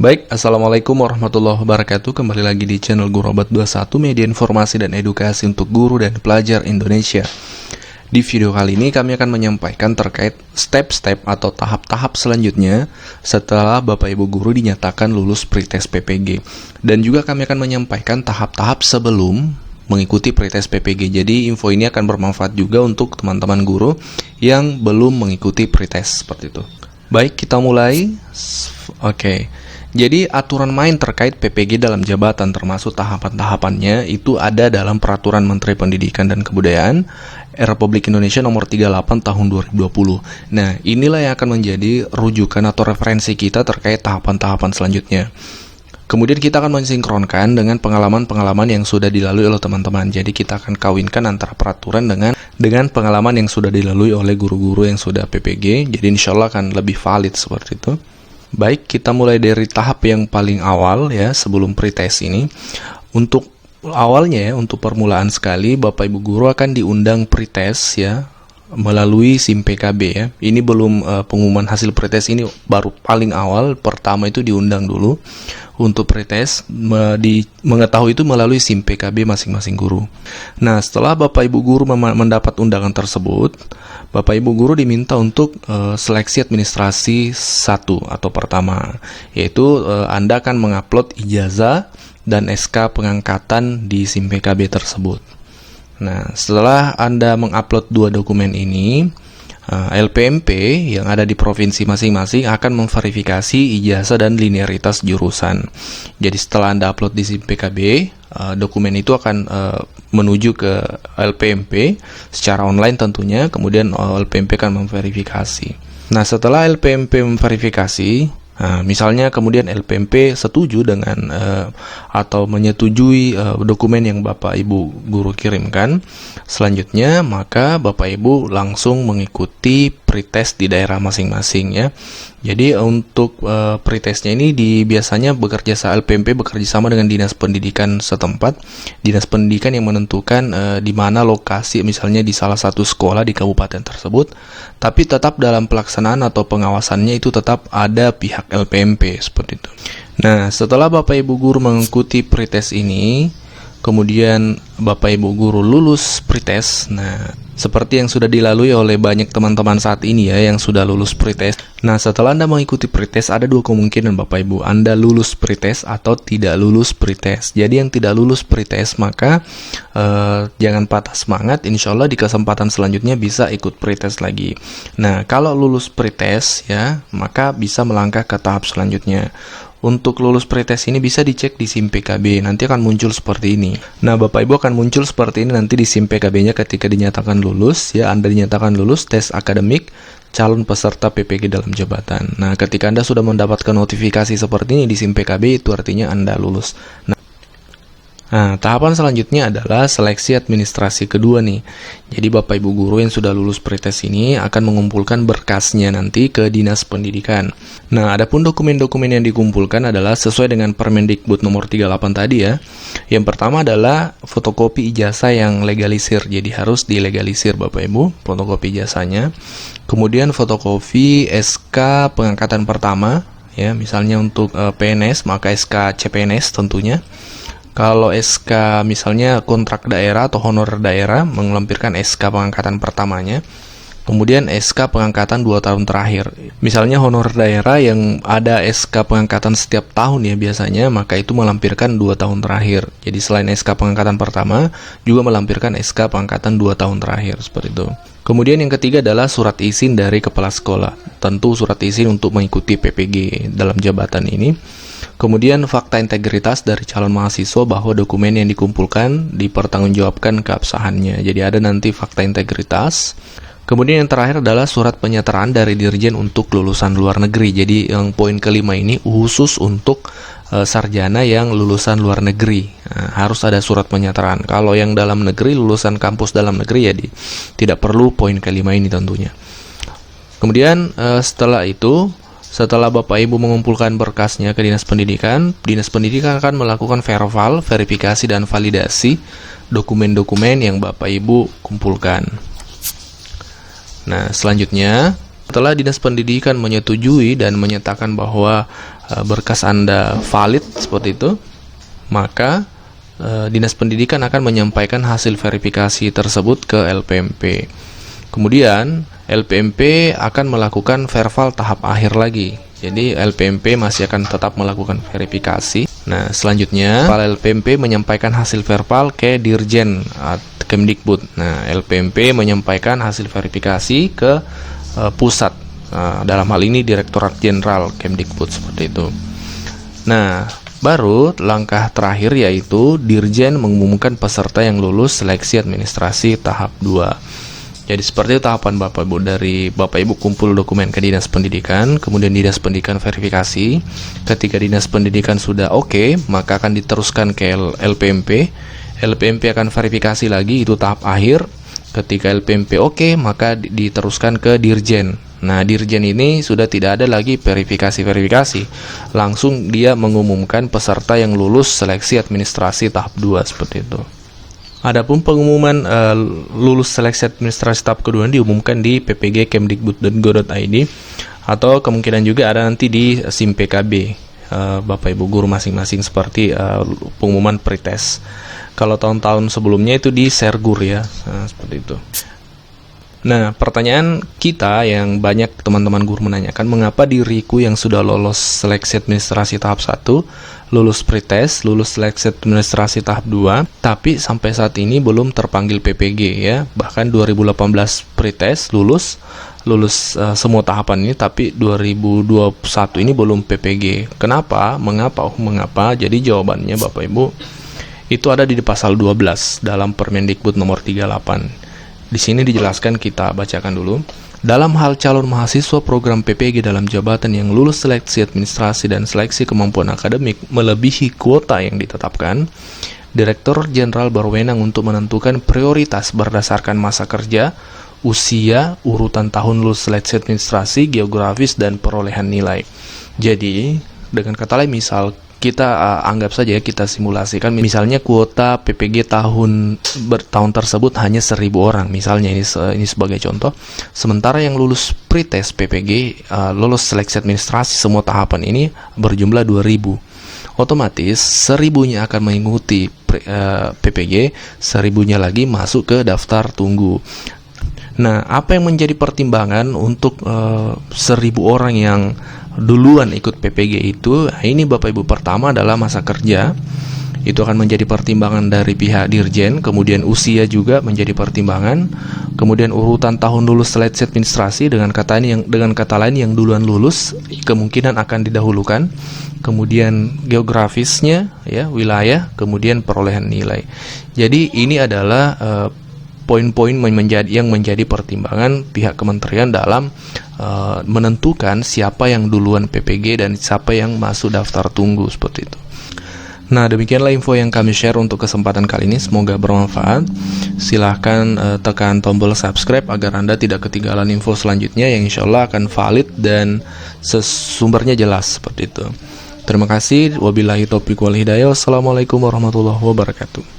Baik, Assalamualaikum warahmatullahi wabarakatuh. Kembali lagi di channel Gurobat21, media informasi dan edukasi untuk guru dan pelajar Indonesia. Di video kali ini kami akan menyampaikan terkait step-step atau tahap-tahap selanjutnya setelah Bapak Ibu Guru dinyatakan lulus pretest PPG. Dan juga kami akan menyampaikan tahap-tahap sebelum mengikuti pretest PPG. Jadi info ini akan bermanfaat juga untuk teman-teman guru yang belum mengikuti pretest seperti itu. Baik, kita mulai. Oke. Jadi aturan main terkait PPG dalam jabatan termasuk tahapan-tahapannya itu ada dalam Peraturan Menteri Pendidikan dan Kebudayaan Republik Indonesia Nomor 38 Tahun 2020. Nah, inilah yang akan menjadi rujukan atau referensi kita terkait tahapan-tahapan selanjutnya. Kemudian kita akan mensinkronkan dengan pengalaman-pengalaman yang sudah dilalui oleh teman-teman. Jadi kita akan kawinkan antara peraturan dengan pengalaman yang sudah dilalui oleh guru-guru yang sudah PPG. Jadi insya Allah akan lebih valid seperti itu. Baik, kita mulai dari tahap yang paling awal ya, sebelum pretest ini. Untuk awalnya ya, untuk permulaan sekali, Bapak Ibu Guru akan diundang pretest ya, melalui SIM PKB ya. Ini belum pengumuman hasil pretest, ini baru paling awal. Pertama itu diundang dulu untuk pretest, mengetahui itu melalui SIM PKB masing-masing guru. Nah, setelah Bapak Ibu Guru mendapat undangan tersebut, Bapak Ibu Guru diminta untuk seleksi administrasi 1 atau pertama, yaitu Anda akan mengupload ijazah dan SK pengangkatan di SIM PKB tersebut. Nah, setelah Anda mengupload 2 dokumen ini, LPMP yang ada di provinsi masing-masing akan memverifikasi ijazah dan linearitas jurusan. Jadi setelah Anda upload di SIM PKB, dokumen itu akan menuju ke LPMP secara online tentunya, kemudian LPMP akan memverifikasi. Nah, setelah LPMP memverifikasi, misalnya kemudian LPMP setuju dengan atau menyetujui dokumen yang Bapak Ibu Guru kirimkan, selanjutnya maka Bapak Ibu langsung mengikuti pretest di daerah masing-masing ya. Jadi untuk pretestnya ini biasanya LPMP bekerja sama dengan Dinas Pendidikan setempat. Dinas Pendidikan yang menentukan di mana lokasi, misalnya di salah satu sekolah di kabupaten tersebut, tapi tetap dalam pelaksanaan atau pengawasannya itu tetap ada pihak LPMP seperti itu. Nah, setelah Bapak Ibu Guru mengikuti pretest ini, kemudian Bapak Ibu Guru lulus pretest. Nah, seperti yang sudah dilalui oleh banyak teman-teman saat ini ya, yang sudah lulus pretest. Nah, setelah Anda mengikuti pretest, ada 2 kemungkinan Bapak Ibu. Anda lulus pretest atau tidak lulus pretest. Jadi yang tidak lulus pretest, maka jangan patah semangat. Insya Allah di kesempatan selanjutnya bisa ikut pretest lagi. Nah, kalau lulus pretest ya, maka bisa melangkah ke tahap selanjutnya. Untuk lulus pretest ini bisa dicek di SIM PKB, nanti akan muncul seperti ini. Nah, Bapak Ibu akan muncul seperti ini nanti di SIM PKB-nya ketika dinyatakan lulus ya, Anda dinyatakan lulus tes akademik calon peserta PPG dalam jabatan. Nah, ketika Anda sudah mendapatkan notifikasi seperti ini di SIM PKB, itu artinya Anda lulus. Nah, tahapan selanjutnya adalah seleksi administrasi kedua nih. Jadi Bapak Ibu Guru yang sudah lulus pretest ini akan mengumpulkan berkasnya nanti ke Dinas Pendidikan. Nah, adapun dokumen-dokumen yang dikumpulkan adalah sesuai dengan Permendikbud nomor 38 tadi ya. Yang pertama adalah fotokopi ijazah yang legalisir. Jadi harus dilegalisir Bapak Ibu, fotokopi ijazahnya. Kemudian fotokopi SK pengangkatan pertama ya, misalnya untuk PNS maka SK CPNS tentunya. Kalau SK misalnya kontrak daerah atau honorer daerah, melampirkan SK pengangkatan pertamanya. Kemudian SK pengangkatan 2 tahun terakhir. Misalnya honorer daerah yang ada SK pengangkatan setiap tahun ya biasanya, maka itu melampirkan 2 tahun terakhir. Jadi selain SK pengangkatan pertama, juga melampirkan SK pengangkatan 2 tahun terakhir, seperti itu. Kemudian yang ketiga adalah surat izin dari kepala sekolah. Tentu surat izin untuk mengikuti PPG dalam jabatan ini. Kemudian fakta integritas dari calon mahasiswa bahwa dokumen yang dikumpulkan dipertanggungjawabkan keabsahannya. Jadi ada nanti fakta integritas. Kemudian yang terakhir adalah surat penyetaraan dari Dirjen untuk lulusan luar negeri. Jadi yang poin kelima ini khusus untuk sarjana yang lulusan luar negeri. Nah, harus ada surat penyetaraan. Kalau yang dalam negeri, lulusan kampus dalam negeri ya tidak perlu poin kelima ini tentunya. Kemudian setelah Bapak Ibu mengumpulkan berkasnya ke Dinas Pendidikan akan melakukan verifikasi dan validasi dokumen-dokumen yang Bapak Ibu kumpulkan. Nah, selanjutnya Setelah Dinas Pendidikan menyetujui dan menyatakan bahwa berkas Anda valid seperti itu, maka Dinas Pendidikan akan menyampaikan hasil verifikasi tersebut ke LPMP. Kemudian LPMP akan melakukan verval tahap akhir lagi. Jadi LPMP masih akan tetap melakukan verifikasi. Nah, selanjutnya kepala LPMP menyampaikan hasil verbal ke Dirjen Kemdikbud. Nah, LPMP menyampaikan hasil verifikasi ke pusat. Dalam hal ini Direktorat Jenderal Kemdikbud seperti itu. Nah, baru langkah terakhir yaitu Dirjen mengumumkan peserta yang lulus seleksi administrasi tahap 2. Jadi seperti itu tahapan Bapak Ibu, dari Bapak Ibu kumpul dokumen ke Dinas Pendidikan, kemudian Dinas Pendidikan verifikasi. Ketika Dinas Pendidikan sudah oke, maka akan diteruskan ke LPMP. LPMP akan verifikasi lagi, itu tahap akhir. Ketika LPMP oke, maka diteruskan ke Dirjen. Nah, Dirjen ini sudah tidak ada lagi verifikasi-verifikasi. Langsung dia mengumumkan peserta yang lulus seleksi administrasi tahap 2 seperti itu. Adapun pengumuman lulus seleksi administrasi tahap kedua diumumkan di ppg.kemdikbud.go.id atau kemungkinan juga ada nanti di SIM PKB Bapak Ibu guru masing-masing seperti pengumuman pretest. Kalau tahun-tahun sebelumnya itu di Sergur ya, seperti itu. Nah, pertanyaan kita yang banyak teman-teman guru menanyakan, mengapa diriku yang sudah lolos seleksi administrasi tahap 1, lulus pretest, lulus seleksi administrasi tahap 2, tapi sampai saat ini belum terpanggil PPG ya. Bahkan 2018 pretest lulus semua tahapan ini, tapi 2021 ini belum PPG. Kenapa? Mengapa? Jadi jawabannya Bapak Ibu, itu ada di pasal 12 dalam Permendikbud nomor 38. Di sini dijelaskan, kita bacakan dulu. Dalam hal calon mahasiswa program PPG dalam jabatan yang lulus seleksi administrasi dan seleksi kemampuan akademik melebihi kuota yang ditetapkan, Direktur Jenderal berwenang untuk menentukan prioritas berdasarkan masa kerja, usia, urutan tahun lulus seleksi administrasi, geografis, dan perolehan nilai. Jadi, dengan kata lain, misal kita anggap saja ya, kita simulasikan misalnya kuota PPG tahun tersebut hanya 1.000 orang misalnya, ini sebagai contoh. Sementara yang lulus pretest PPG lulus seleksi administrasi semua tahapan ini berjumlah 2.000. Otomatis 1.000-nya akan mengikuti PPG, 1.000-nya lagi masuk ke daftar tunggu. Nah, apa yang menjadi pertimbangan untuk 1.000 orang yang duluan ikut PPG itu? Ini Bapak Ibu, pertama adalah masa kerja. Itu akan menjadi pertimbangan dari pihak Dirjen. Kemudian usia juga menjadi pertimbangan. Kemudian urutan tahun lulus seleksi administrasi, dengan kata lain yang duluan lulus kemungkinan akan didahulukan. Kemudian geografisnya ya, wilayah, kemudian perolehan nilai. Jadi ini adalah poin-poin yang menjadi pertimbangan pihak kementerian dalam menentukan siapa yang duluan PPG dan siapa yang masuk daftar tunggu seperti itu. Nah, demikianlah info yang kami share untuk kesempatan kali ini. Semoga bermanfaat. Silahkan tekan tombol subscribe agar Anda tidak ketinggalan info selanjutnya yang insya Allah akan valid dan sumbernya jelas seperti itu. Terima kasih. Wabillahi taufiq wal hidayah. Wassalamualaikum warahmatullahi wabarakatuh.